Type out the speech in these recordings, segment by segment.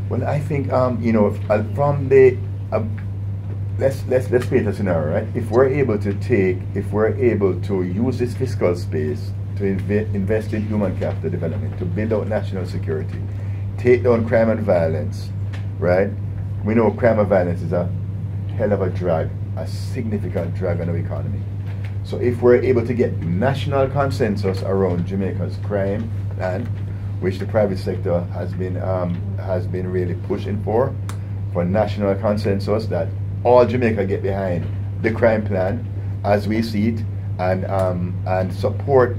Well, I think you know, from the let's paint a scenario, right? If we're able to use this fiscal space to invest in human capital development, to build out national security, take down crime and violence, right? We know crime and violence is a hell of a drag, a significant drag on our economy. So if we're able to get national consensus around Jamaica's crime plan, which the private sector has been really pushing for national consensus, that all Jamaica get behind the crime plan as we see it, and support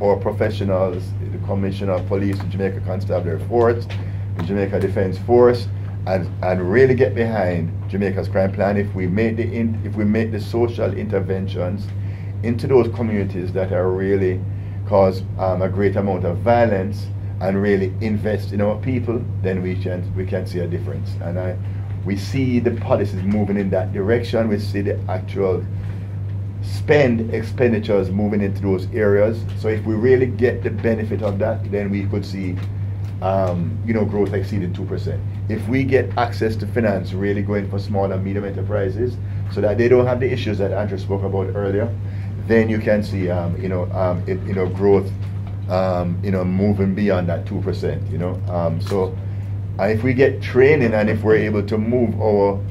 our professionals, the Commissioner of Police, the Jamaica Constabulary Force, the Jamaica Defence Force, and really get behind Jamaica's crime plan. If we make the social interventions into those communities that are really cause a great amount of violence, and really invest in our people, then we can see a difference. And we see the policies moving in that direction. We see the actual expenditures moving into those areas. So if we really get the benefit of that, then we could see growth exceeding 2%. If we get access to finance really going for small and medium enterprises, so that they don't have the issues that Andrew spoke about earlier, then you can see growth moving beyond that 2%. So if we get training, and if we're able to move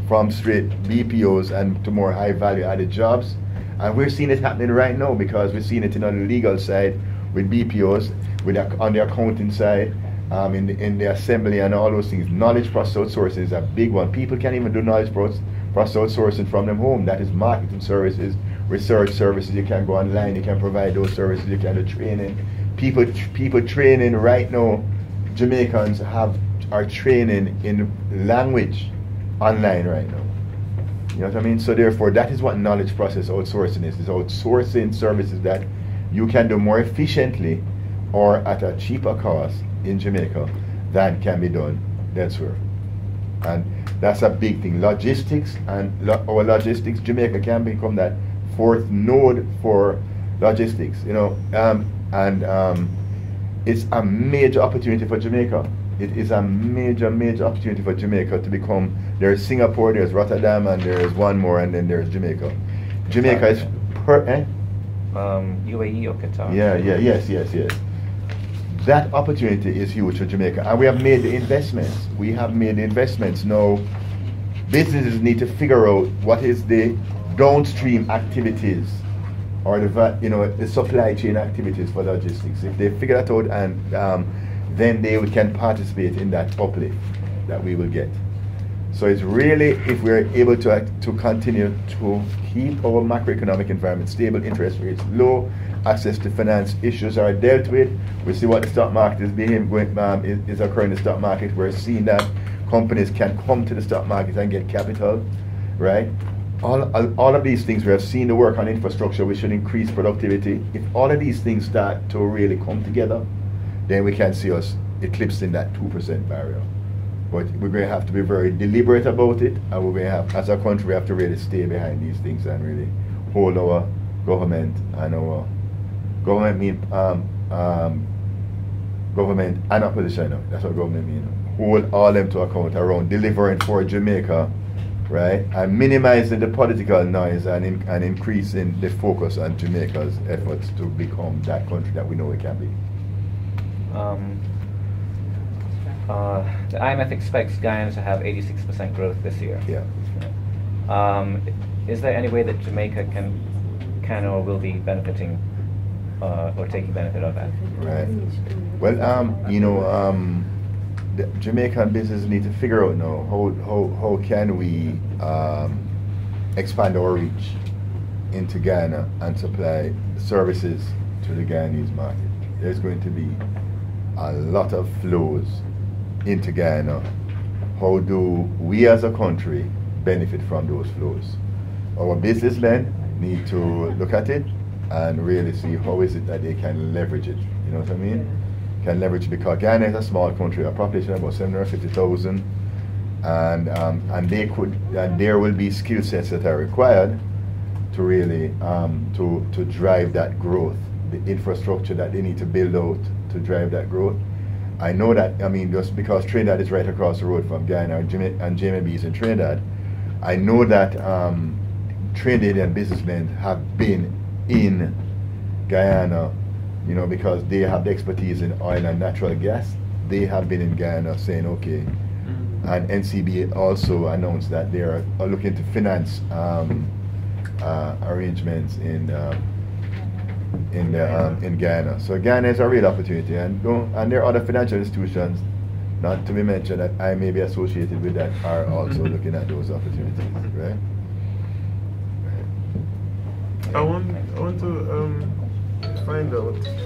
from straight BPOs and to more high value added jobs, and we're seeing it happening right now, because we're seeing it on the legal side with BPOs, on the accounting side, in the assembly and all those things. Knowledge process outsourcing is a big one. People can't even do knowledge process outsourcing from them home. That is marketing services, research services. You can go online, you can provide those services, you can do training. People training right now, Jamaicans are training in language online right now. You know what I mean? So therefore, that is what knowledge process outsourcing is. It's outsourcing services that you can do more efficiently or at a cheaper cost in Jamaica than can be done elsewhere. And that's a big thing. Logistics, and our logistics, Jamaica can become that fourth node for logistics, it's a major opportunity for Jamaica. It is a major opportunity for Jamaica to become, there's Singapore, there's Rotterdam, and there's one more, and then there's Jamaica. Jamaica is UAE or Qatar. Yes. That opportunity is huge for Jamaica, and we have made the investments. Now, businesses need to figure out what is the downstream activities, or the supply chain activities for logistics. If they figure that out, and then they can participate in that uplift that we will get. So it's really, if we're able to continue to keep our macroeconomic environment stable, interest rates low, access to finance issues are dealt with. We see what the stock market is occurring in the stock market. We're seeing that companies can come to the stock market and get capital, right? All of these things, we have seen the work on infrastructure, which should increase productivity. If all of these things start to really come together, then we can see us eclipsing that 2% barrier. But we're going to have to be very deliberate about it, and we're going to have, as a country, we have to really stay behind these things and really hold our government and our government government and opposition. That's what government means. Hold all them to account around delivering for Jamaica, right, and minimizing the political noise and increasing the focus on Jamaica's efforts to become that country that we know it can be. The IMF expects Guyana to have 86% growth this year. Yeah. Is there any way that Jamaica can or will be benefiting or taking benefit of that? Right. Well, the Jamaican business need to figure out now how can we expand our reach into Ghana and supply services to the Guyanese market. There's going to be a lot of flows into Guyana. How do we as a country benefit from those flows? Our businessmen need to look at it and really see how is it that they can leverage it. You know what I mean? Can leverage it, because Guyana is a small country, a population of about 750,000, and there will be skill sets that are required to really to drive that growth, the infrastructure that they need to build out to drive that growth. I know that, I mean, just because Trinidad is right across the road from Guyana and JMMB is in Trinidad, I know that Trinidadian businessmen have been in Guyana, you know, because they have the expertise in oil and natural gas. They have been in Guyana saying, okay, and NCB also announced that they are looking to finance arrangements in Guyana. So Guyana is a real opportunity, and there are other financial institutions, not to be mentioned, that I may be associated with, that are also looking at those opportunities, right? I want to find out